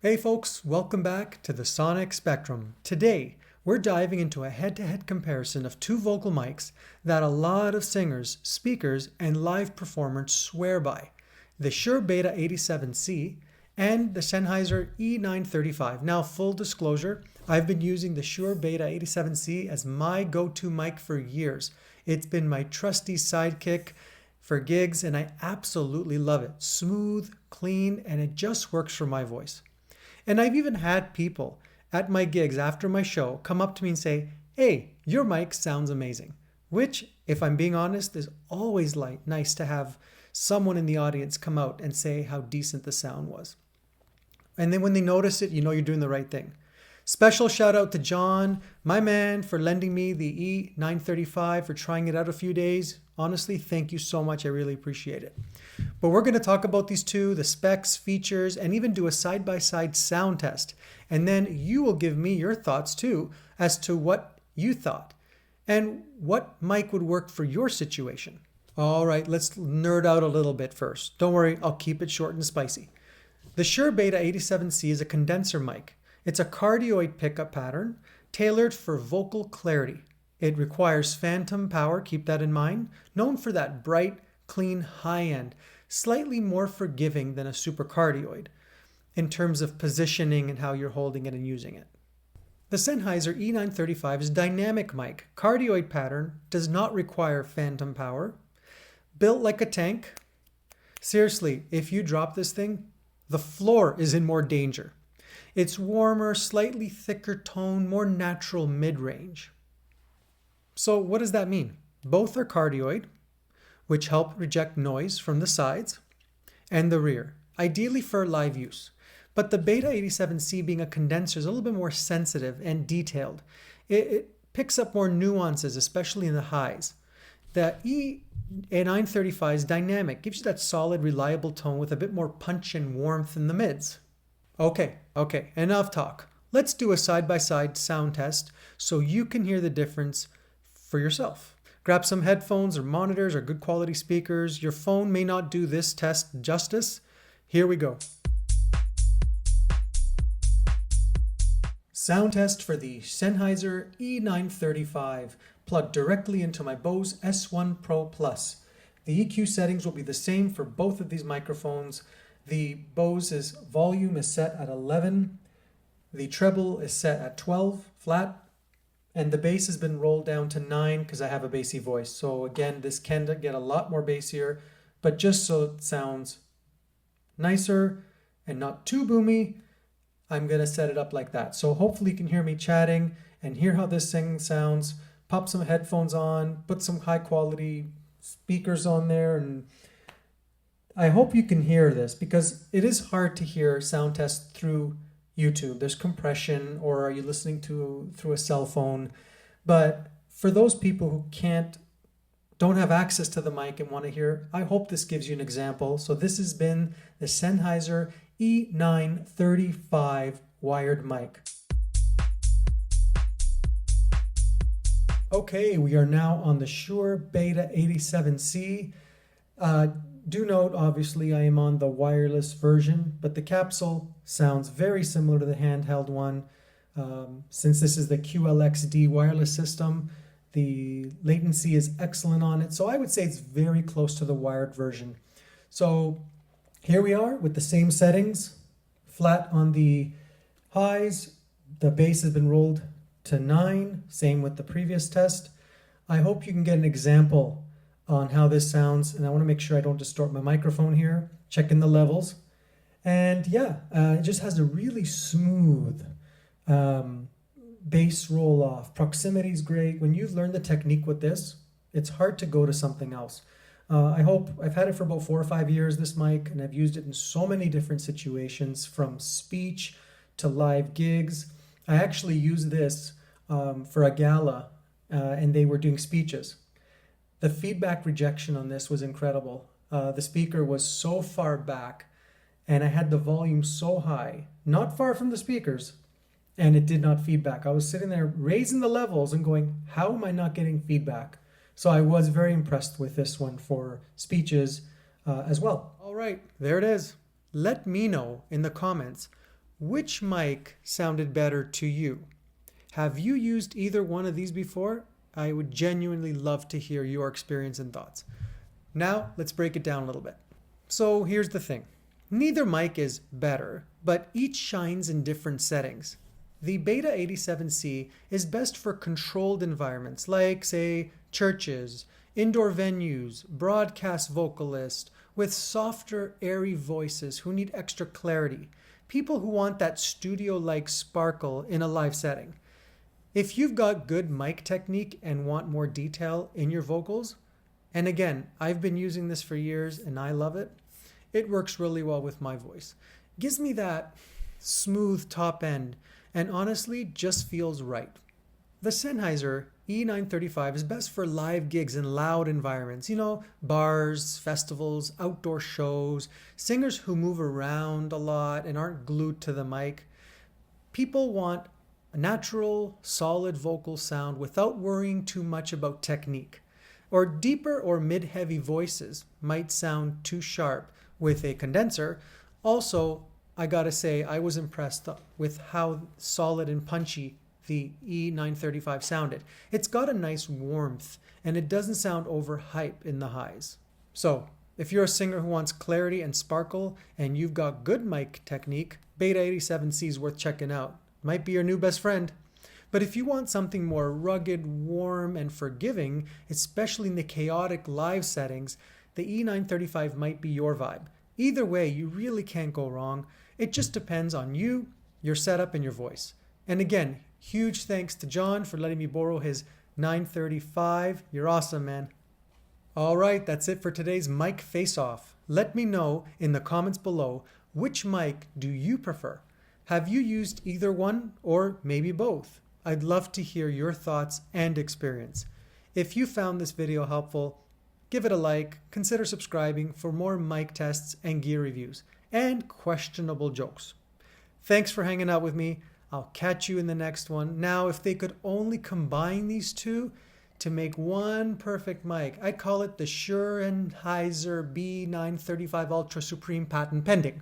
Hey folks, welcome back to the Sonic Spectrum. Today, we're diving into a head-to-head comparison of two vocal mics that a lot of singers, speakers, and live performers swear by. The Shure Beta 87C and the Sennheiser e935. Now, full disclosure, I've been using the Shure Beta 87C as my go-to mic for years. It's been my trusty sidekick for gigs and I absolutely love it. Smooth, clean, and it just works for my voice. And I've even had people at my gigs after my show come up to me and say, "Hey, your mic sounds amazing." Which, if I'm being honest, is always nice to have someone in the audience come out and say how decent the sound was. And then when they notice it, you know you're doing the right thing. Special shout out to John, my man, for lending me the e935, for trying it out a few days. Honestly, thank you so much. I really appreciate it. But we're going to talk about these two, the specs, features, and even do a side-by-side sound test. And then you will give me your thoughts too as to what you thought and what mic would work for your situation. All right, let's nerd out a little bit first. Don't worry, I'll keep it short and spicy. The Shure Beta 87C is a condenser mic. It's a cardioid pickup pattern tailored for vocal clarity. It requires phantom power, keep that in mind, known for that bright, clean, high end, slightly more forgiving than a supercardioid in terms of positioning and how you're holding it and using it. The Sennheiser e935 is a dynamic mic. Cardioid pattern does not require phantom power. Built like a tank. Seriously, if you drop this thing, the floor is in more danger. It's warmer, slightly thicker tone, more natural mid-range. So what does that mean? Both are cardioid, which help reject noise from the sides and the rear, ideally for live use. But the Beta 87C, being a condenser, is a little bit more sensitive and detailed. It picks up more nuances, especially in the highs. The e935 is dynamic, gives you that solid, reliable tone with a bit more punch and warmth in the mids. Okay, enough talk. Let's do a side-by-side sound test so you can hear the difference for yourself. Grab some headphones or monitors or good quality speakers. Your phone may not do this test justice. Here we go. Sound test for the Sennheiser e935, plugged directly into my Bose S1 Pro Plus. The EQ settings will be the same for both of these microphones. The Bose's volume is set at 11, the treble is set at 12 flat, and the bass has been rolled down to 9 because I have a bassy voice. So again, this can get a lot more bassier, but just so it sounds nicer and not too boomy, I'm going to set it up like that. So hopefully you can hear me chatting and hear how this thing sounds. Pop some headphones on, put some high quality speakers on there, and I hope you can hear this because it is hard to hear sound tests through YouTube. There's compression, or are you listening through a cell phone? But for those people who don't have access to the mic and want to hear, I hope this gives you an example. So this has been the Sennheiser e935 wired mic. Okay, we are now on the Shure Beta 87C. Do note, obviously, I am on the wireless version, but the capsule sounds very similar to the handheld one. Since this is the QLXD wireless system, the latency is excellent on it. So I would say it's very close to the wired version. So here we are with the same settings, flat on the highs. The bass has been rolled to 9, same with the previous test. I hope you can get an example on how this sounds, and I want to make sure I don't distort my microphone here. Checking the levels, and yeah, it just has a really smooth bass roll off. Proximity is great. When you've learned the technique with this, it's hard to go to something else. I've had it for about 4 or 5 years, this mic, and I've used it in so many different situations, from speech to live gigs. I actually used this for a gala, and they were doing speeches. The feedback rejection on this was incredible. The speaker was so far back and I had the volume so high, not far from the speakers, and it did not feedback. I was sitting there raising the levels and going, how am I not getting feedback? So I was very impressed with this one for speeches as well. All right, there it is. Let me know in the comments Which mic sounded better to you? Have you used either one of these before? I would genuinely love to hear your experience and thoughts. Now, let's break it down a little bit. So here's the thing. Neither mic is better, but each shines in different settings. The Beta 87C is best for controlled environments like, say, churches, indoor venues, broadcast vocalists with softer, airy voices who need extra clarity, people who want that studio-like sparkle in a live setting. If you've got good mic technique and want more detail in your vocals, and again, I've been using this for years and I love it, it works really well with my voice. Gives me that smooth top end and honestly just feels right. The Sennheiser e935 is best for live gigs in loud environments, bars, festivals, outdoor shows, singers who move around a lot and aren't glued to the mic. People want a natural, solid vocal sound without worrying too much about technique. Or deeper or mid-heavy voices might sound too sharp with a condenser. Also, I gotta say, I was impressed with how solid and punchy the e935 sounded. It's got a nice warmth and it doesn't sound overhype in the highs. So, if you're a singer who wants clarity and sparkle and you've got good mic technique, Beta 87C is worth checking out. Might be your new best friend. But if you want something more rugged, warm, and forgiving, especially in the chaotic live settings, the e935 might be your vibe. Either way, you really can't go wrong. It just depends on you, your setup, and your voice. And again, huge thanks to John for letting me borrow his 935. You're awesome, man. All right, that's it for today's mic face-off. Let me know in the comments below, which mic do you prefer? Have you used either one or maybe both? I'd love to hear your thoughts and experience. If you found this video helpful, give it a like, consider subscribing for more mic tests and gear reviews, and questionable jokes. Thanks for hanging out with me. I'll catch you in the next one. Now, if they could only combine these two to make one perfect mic, I'd call it the Shure Sennheiser B935 Ultra Supreme patent pending.